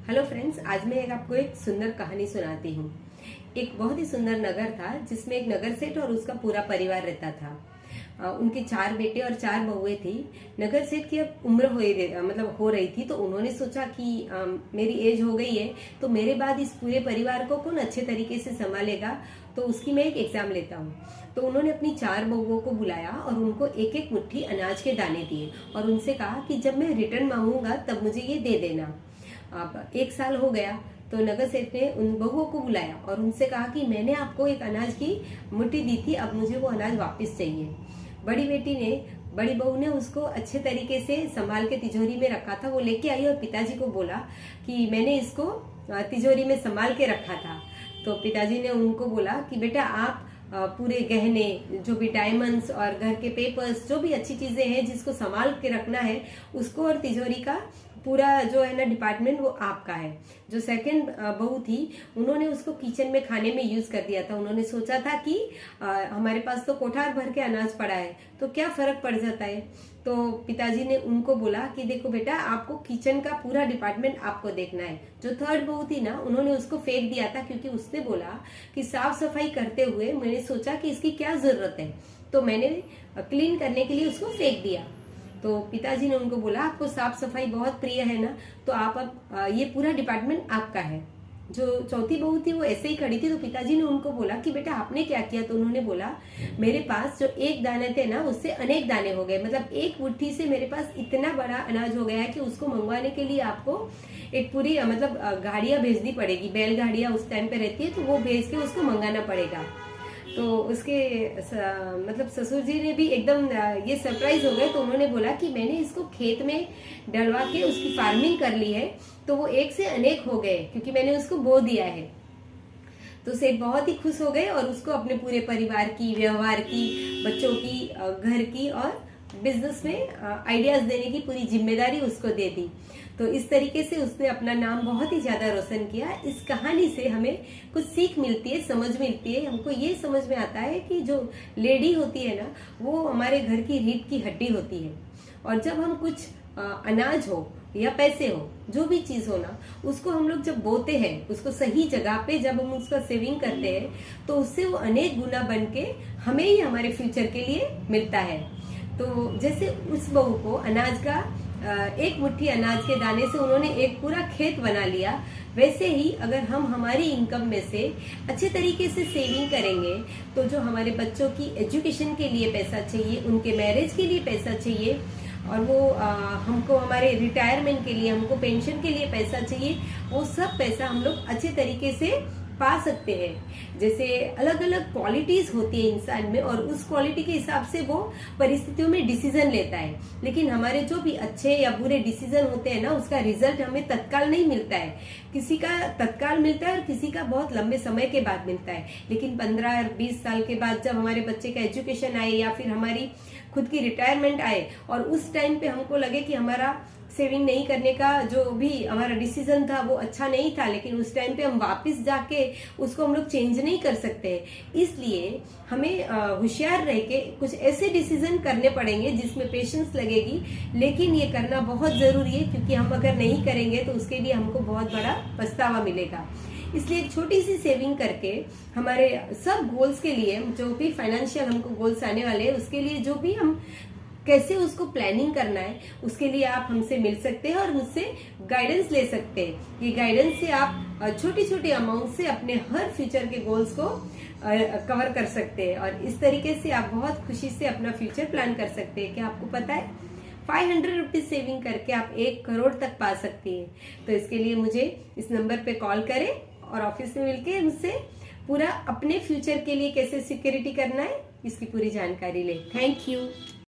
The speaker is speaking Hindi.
हेलो फ्रेंड्स, आज मैं आपको एक सुंदर कहानी सुनाती हूँ। एक बहुत ही सुंदर नगर था जिसमें एक नगर सेठ और उसका पूरा परिवार रहता था। उनके 4 बेटे और 4 बहुएं थी। नगर सेठ की अब उम्र हो रही थी, तो उन्होंने सोचा कि मेरी एज हो गई है, तो मेरे बाद इस पूरे परिवार को कौन अच्छे तरीके से संभालेगा, तो उसकी मैं एक एग्जाम लेता हूँ। तो उन्होंने अपनी 4 बहुओं को बुलाया और उनको एक एक मुट्ठी अनाज के दाने दिए और उनसे कहा कि जब मैं रिटर्न मांगूंगा तब मुझे ये दे देना। अब 1 साल हो गया, तो नगर सेठ ने उन बहुओं को बुलाया और उनसे कहा कि मैंने आपको एक अनाज की मुट्ठी दी थी, अब मुझे वो अनाज वापस चाहिए। बड़ी बहू ने उसको अच्छे तरीके से संभाल के तिजोरी में रखा था। वो लेके आई और पिताजी को बोला कि मैंने इसको तिजोरी में संभाल के रखा था। तो पिताजी ने उनको बोला कि बेटा, आप पूरे गहने, जो भी डायमंड्स और घर के पेपर्स, जो भी अच्छी चीजें हैं जिसको संभाल के रखना है, उसको और तिजोरी का पूरा जो है ना डिपार्टमेंट, वो आपका है। जो सेकंड बहू थी, उन्होंने उसको किचन में खाने में यूज कर दिया था। उन्होंने सोचा था कि हमारे पास तो कोठार भर के अनाज पड़ा है, तो क्या फर्क पड़ जाता है। तो पिताजी ने उनको बोला कि देखो बेटा, आपको किचन का पूरा डिपार्टमेंट आपको देखना है। जो थर्ड बहू थी ना, उन्होंने उसको फेंक दिया था, क्योंकि उसने बोला कि साफ सफाई करते हुए मैंने सोचा कि इसकी क्या जरूरत है, तो मैंने क्लीन करने के लिए उसको फेंक दिया। तो पिताजी ने उनको बोला, आपको साफ सफाई बहुत प्रिय है ना, तो आप अब ये पूरा डिपार्टमेंट आपका है। जो चौथी बहू थी वो ऐसे ही खड़ी थी, तो पिताजी ने उनको बोला कि बेटा, आपने क्या किया। तो उन्होंने बोला, मेरे पास जो 1 दाने थे ना, उससे अनेक दाने हो गए। मतलब एक मुट्ठी से मेरे पास इतना बड़ा अनाज हो गया है कि उसको मंगवाने के लिए आपको एक पूरी गाड़ियां भेजनी पड़ेगी। बैलगाड़ियां उस टाइम पे रहती है, तो वो भेज के उसको मंगाना पड़ेगा। तो उसके ससुर जी ने भी एकदम ये सरप्राइज हो गए। तो उन्होंने बोला कि मैंने इसको खेत में डलवा के उसकी फार्मिंग कर ली है, तो वो एक से अनेक हो गए, क्योंकि मैंने उसको बो दिया है। तो सेठ बहुत ही खुश हो गए और उसको अपने पूरे परिवार की, व्यवहार की, बच्चों की, घर की और बिजनेस में आइडियाज देने की पूरी जिम्मेदारी उसको दे दी। तो इस तरीके से उसने अपना नाम बहुत ही ज्यादा रोशन किया। इस कहानी से हमें कुछ सीख मिलती है, समझ मिलती है। हमको ये समझ में आता है कि जो लेडी होती है ना, वो हमारे घर की रीढ़ की हड्डी होती है। और जब हम कुछ अनाज हो या पैसे हो, जो भी चीज हो ना, उसको हम लोग जब बोते हैं, उसको सही जगह पे जब हम उसका सेविंग करते हैं, तो उससे वो अनेक गुना बन के हमें ही हमारे फ्यूचर के लिए मिलता है। तो जैसे उस बहू को अनाज का एक मुट्ठी अनाज के दाने से उन्होंने एक पूरा खेत बना लिया, वैसे ही अगर हम हमारी इनकम में से अच्छे तरीके से सेविंग करेंगे, तो जो हमारे बच्चों की एजुकेशन के लिए पैसा चाहिए, उनके मैरिज के लिए पैसा चाहिए, और वो हमको हमारे रिटायरमेंट के लिए, हमको पेंशन के लिए पैसा चाहिए, वो सब पैसा हम लोग अच्छे तरीके से पा सकते हैं। जैसे अलग अलग क्वालिटीज होती है इंसान में, और उस क्वालिटी के हिसाब से वो परिस्थितियों में डिसीजन लेता है। लेकिन हमारे जो भी अच्छे या बुरे डिसीजन होते हैं ना, उसका रिजल्ट हमें तत्काल नहीं मिलता है। किसी का तत्काल मिलता है और किसी का बहुत लंबे समय के बाद मिलता है। लेकिन 15 और 20 साल के बाद जब हमारे बच्चे का एजुकेशन आए या फिर हमारी खुद की रिटायरमेंट आए, और उस टाइम पे हमको लगे कि हमारा सेविंग नहीं करने का जो भी हमारा डिसीजन था वो अच्छा नहीं था, लेकिन उस टाइम पे हम वापस जाके उसको हम लोग चेंज नहीं कर सकते। इसलिए हमें होशियार रह के कुछ ऐसे डिसीजन करने पड़ेंगे जिसमें पेशेंस लगेगी, लेकिन ये करना बहुत जरूरी है, क्योंकि हम अगर नहीं करेंगे तो उसके लिए हमको बहुत बड़ा पछतावा मिलेगा। इसलिए एक छोटी सी सेविंग करके हमारे सब गोल्स के लिए, जो भी फाइनेंशियल हमको गोल्स आने वाले हैं, उसके लिए जो भी हम कैसे उसको प्लानिंग करना है, उसके लिए आप हमसे मिल सकते हैं और मुझसे गाइडेंस ले सकते हैं। ये गाइडेंस से आप छोटी छोटी अमाउंट से अपने हर फ्यूचर के गोल्स को कवर कर सकते हैं, और इस तरीके से आप बहुत खुशी से अपना फ्यूचर प्लान कर सकते हैं। क्या आपको पता है, 500 रुपीज सेविंग करके आप 1 करोड़ तक पा सकती हैं। तो इसके लिए मुझे इस नंबर पे कॉल करें और ऑफिस में मिलके मुझसे पूरा अपने फ्यूचर के लिए कैसे सिक्योरिटी करना है, इसकी पूरी जानकारी लें। Thank you.